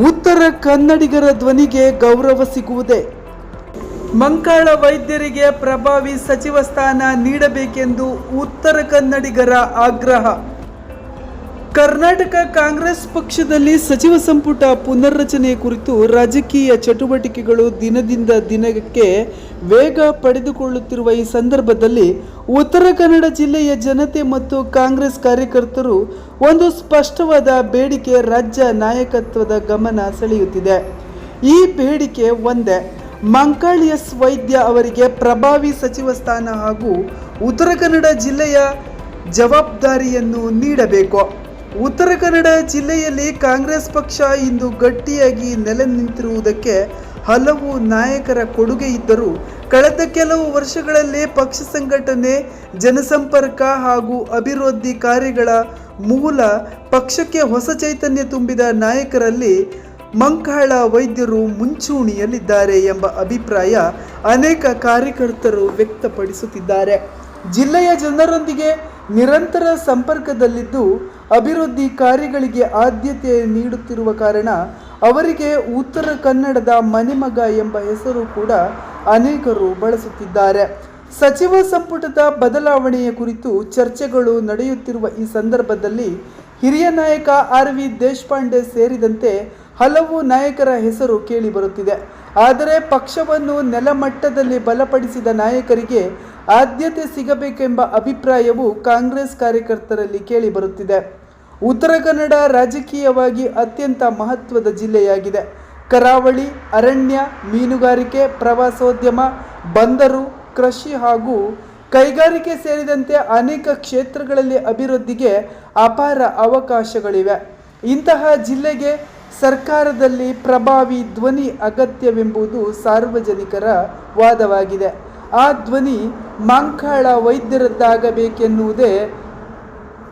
ಉತ್ತರ ಕನ್ನಡಿಗರ ಧ್ವನಿಗೆ ಗೌರವ ಸಿಗುವುದೇ? ಮಂಕಾಳ ವೈದ್ಯರಿಗೆ ಪ್ರಭಾವಿ ಸಚಿವ ಸ್ಥಾನ ನೀಡಬೇಕೆಂದು ಉತ್ತರ ಕನ್ನಡಿಗರ ಆಗ್ರಹ. ಕರ್ನಾಟಕ ಕಾಂಗ್ರೆಸ್ ಪಕ್ಷದಲ್ಲಿ ಸಚಿವ ಸಂಪುಟ ಪುನರ್ರಚನೆ ಕುರಿತು ರಾಜಕೀಯ ಚಟುವಟಿಕೆಗಳು ದಿನದಿಂದ ದಿನಕ್ಕೆ ವೇಗ ಪಡೆದುಕೊಳ್ಳುತ್ತಿರುವ ಈ ಸಂದರ್ಭದಲ್ಲಿ ಉತ್ತರ ಕನ್ನಡ ಜಿಲ್ಲೆಯ ಜನತೆ ಮತ್ತು ಕಾಂಗ್ರೆಸ್ ಕಾರ್ಯಕರ್ತರು ಒಂದು ಸ್ಪಷ್ಟವಾದ ಬೇಡಿಕೆ ರಾಜ್ಯ ನಾಯಕತ್ವದ ಗಮನ ಸೆಳೆಯುತ್ತಿದೆ. ಈ ಬೇಡಿಕೆ ಒಂದೇ, ಮಂಕಾಳ್ ಎಸ್ ವೈದ್ಯ ಅವರಿಗೆ ಪ್ರಭಾವಿ ಸಚಿವ ಸ್ಥಾನ ಹಾಗೂ ಉತ್ತರ ಕನ್ನಡ ಜಿಲ್ಲೆಯ ಜವಾಬ್ದಾರಿಯನ್ನು ನೀಡಬೇಕು. ಉತ್ತರ ಕನ್ನಡ ಜಿಲ್ಲೆಯಲ್ಲಿ ಕಾಂಗ್ರೆಸ್ ಪಕ್ಷ ಇಂದು ಗಟ್ಟಿಯಾಗಿ ನೆಲೆ ನಿಂತಿರುವುದಕ್ಕೆ ಹಲವು ನಾಯಕರ ಕೊಡುಗೆ ಇದ್ದರೂ ಕಳೆದ ಕೆಲವು ವರ್ಷಗಳಲ್ಲಿ ಪಕ್ಷ ಸಂಘಟನೆ, ಜನಸಂಪರ್ಕ ಹಾಗೂ ಅಭಿವೃದ್ಧಿ ಕಾರ್ಯಗಳ ಮೂಲ ಪಕ್ಷಕ್ಕೆ ಹೊಸ ಚೈತನ್ಯ ತುಂಬಿದ ನಾಯಕರಲ್ಲಿ ಮಂಕಾಳ ವೈದ್ಯರು ಮುಂಚೂಣಿಯಲ್ಲಿದ್ದಾರೆ ಎಂಬ ಅಭಿಪ್ರಾಯ ಅನೇಕ ಕಾರ್ಯಕರ್ತರು ವ್ಯಕ್ತಪಡಿಸುತ್ತಿದ್ದಾರೆ. ಜಿಲ್ಲೆಯ ಜನರೊಂದಿಗೆ ನಿರಂತರ ಸಂಪರ್ಕದಲ್ಲಿದ್ದು ಅಭಿವೃದ್ಧಿ ಕಾರ್ಯಗಳಿಗೆ ಆದ್ಯತೆ ನೀಡುತ್ತಿರುವ ಕಾರಣ ಅವರಿಗೆ ಉತ್ತರ ಕನ್ನಡದ ಮನೆಮಗ ಎಂಬ ಹೆಸರು ಕೂಡ ಅನೇಕರು ಬಳಸುತ್ತಿದ್ದಾರೆ. ಸಚಿವ ಸಂಪುಟದ ಬದಲಾವಣೆಯ ಕುರಿತು ಚರ್ಚೆಗಳು ನಡೆಯುತ್ತಿರುವ ಈ ಸಂದರ್ಭದಲ್ಲಿ ಹಿರಿಯ ನಾಯಕ ಆರ್.ವಿ. ದೇಶಪಾಂಡೆ ಸೇರಿದಂತೆ ಹಲವು ನಾಯಕರ ಹೆಸರು ಕೇಳಿಬರುತ್ತಿದೆ. ಆದರೆ ಪಕ್ಷವನ್ನು ನೆಲಮಟ್ಟದಲ್ಲಿ ಬಲಪಡಿಸಿದ ನಾಯಕರಿಗೆ ಆದ್ಯತೆ ಸಿಗಬೇಕೆಂಬ ಅಭಿಪ್ರಾಯವು ಕಾಂಗ್ರೆಸ್ ಕಾರ್ಯಕರ್ತರಲ್ಲಿ ಕೇಳಿಬರುತ್ತಿದೆ. ಉತ್ತರ ಕನ್ನಡ ರಾಜಕೀಯವಾಗಿ ಅತ್ಯಂತ ಮಹತ್ವದ ಜಿಲ್ಲೆಯಾಗಿದೆ. ಕರಾವಳಿ, ಅರಣ್ಯ, ಮೀನುಗಾರಿಕೆ, ಪ್ರವಾಸೋದ್ಯಮ, ಬಂದರು, ಕೃಷಿ ಹಾಗೂ ಕೈಗಾರಿಕೆ ಸೇರಿದಂತೆ ಅನೇಕ ಕ್ಷೇತ್ರಗಳಲ್ಲಿ ಅಭಿವೃದ್ಧಿಗೆ ಅಪಾರ ಅವಕಾಶಗಳಿವೆ. ಇಂತಹ ಜಿಲ್ಲೆಗೆ ಸರ್ಕಾರದಲ್ಲಿ ಪ್ರಭಾವಿ ಧ್ವನಿ ಅಗತ್ಯವೆಂಬುದು ಸಾರ್ವಜನಿಕರ ವಾದವಾಗಿದೆ. ಆ ಧ್ವನಿ ಮಂಕಾಳ ವೈದ್ಯರದ್ದಾಗಬೇಕೆನ್ನುವುದೇ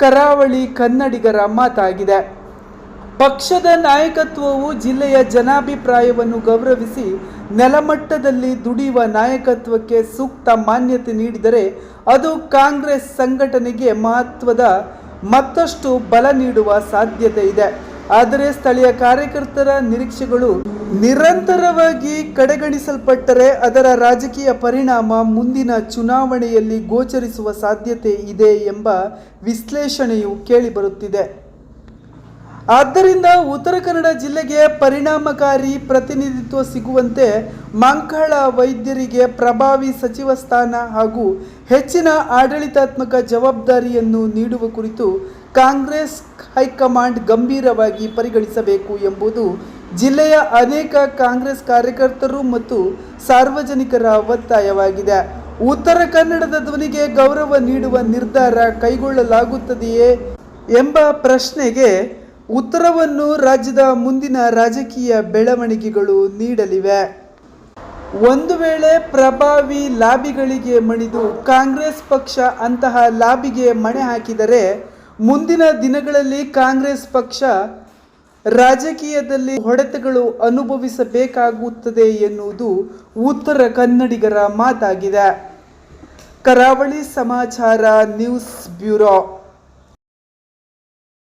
ಕರಾವಳಿ ಕನ್ನಡಿಗರ ಮಾತಾಗಿದೆ. ಪಕ್ಷದ ನಾಯಕತ್ವವು ಜಿಲ್ಲೆಯ ಜನಾಭಿಪ್ರಾಯವನ್ನು ಗೌರವಿಸಿ ನೆಲಮಟ್ಟದಲ್ಲಿ ದುಡಿಯುವ ನಾಯಕತ್ವಕ್ಕೆ ಸೂಕ್ತ ಮಾನ್ಯತೆ ನೀಡಿದರೆ ಅದು ಕಾಂಗ್ರೆಸ್ ಸಂಘಟನೆಗೆ ಮತ್ತಷ್ಟು ಬಲ ನೀಡುವ ಸಾಧ್ಯತೆ ಇದೆ. ಆದರೆ ಸ್ಥಳೀಯ ಕಾರ್ಯಕರ್ತರ ನಿರೀಕ್ಷೆಗಳು ನಿರಂತರವಾಗಿ ಕಡೆಗಣಿಸಲ್ಪಟ್ಟರೆ ಅದರ ರಾಜಕೀಯ ಪರಿಣಾಮ ಮುಂದಿನ ಚುನಾವಣೆಯಲ್ಲಿ ಗೋಚರಿಸುವ ಸಾಧ್ಯತೆ ಇದೆ ಎಂಬ ವಿಶ್ಲೇಷಣೆಯು ಕೇಳಿಬರುತ್ತಿದೆ. ಆದ್ದರಿಂದ ಉತ್ತರ ಕನ್ನಡ ಜಿಲ್ಲೆಗೆ ಪರಿಣಾಮಕಾರಿ ಪ್ರತಿನಿಧಿತ್ವ ಸಿಗುವಂತೆ ಮಂಕಾಳ ವೈದ್ಯರಿಗೆ ಪ್ರಭಾವಿ ಸಚಿವ ಸ್ಥಾನ ಹಾಗೂ ಹೆಚ್ಚಿನ ಆಡಳಿತಾತ್ಮಕ ಜವಾಬ್ದಾರಿಯನ್ನು ನೀಡುವ ಕುರಿತು ಕಾಂಗ್ರೆಸ್ ಹೈಕಮಾಂಡ್ ಗಂಭೀರವಾಗಿ ಪರಿಗಣಿಸಬೇಕು ಎಂಬುದು ಜಿಲ್ಲೆಯ ಅನೇಕ ಕಾಂಗ್ರೆಸ್ ಕಾರ್ಯಕರ್ತರು ಮತ್ತು ಸಾರ್ವಜನಿಕರ ಒತ್ತಾಯವಾಗಿದೆ. ಉತ್ತರ ಕನ್ನಡದ ಧ್ವನಿಗೆ ಗೌರವ ನೀಡುವ ನಿರ್ಧಾರ ಕೈಗೊಳ್ಳಲಾಗುತ್ತದೆಯೇ ಎಂಬ ಪ್ರಶ್ನೆಗೆ ಉತ್ತರವನ್ನು ರಾಜ್ಯದ ಮುಂದಿನ ರಾಜಕೀಯ ಬೆಳವಣಿಗೆಗಳು ನೀಡಲಿವೆ. ಒಂದು ವೇಳೆ ಪ್ರಭಾವಿ ಲಾಬಿಗಳಿಗೆ ಮಣಿದು ಕಾಂಗ್ರೆಸ್ ಪಕ್ಷ ಅಂತಹ ಲಾಬಿಗೆ ಮಣೆ ಹಾಕಿದರೆ ಮುಂದಿನ ದಿನಗಳಲ್ಲಿ ಕಾಂಗ್ರೆಸ್ ಪಕ್ಷ ರಾಜಕೀಯದಲ್ಲಿ ಹೊಡೆತಗಳು ಅನುಭವಿಸಬೇಕಾಗುತ್ತದೆ ಎನ್ನುವುದು ಉತ್ತರ ಕನ್ನಡಿಗರ ಮಾತಾಗಿದೆ. ಕರಾವಳಿ ಸಮಾಚಾರ ನ್ಯೂಸ್ ಬ್ಯೂರೋ.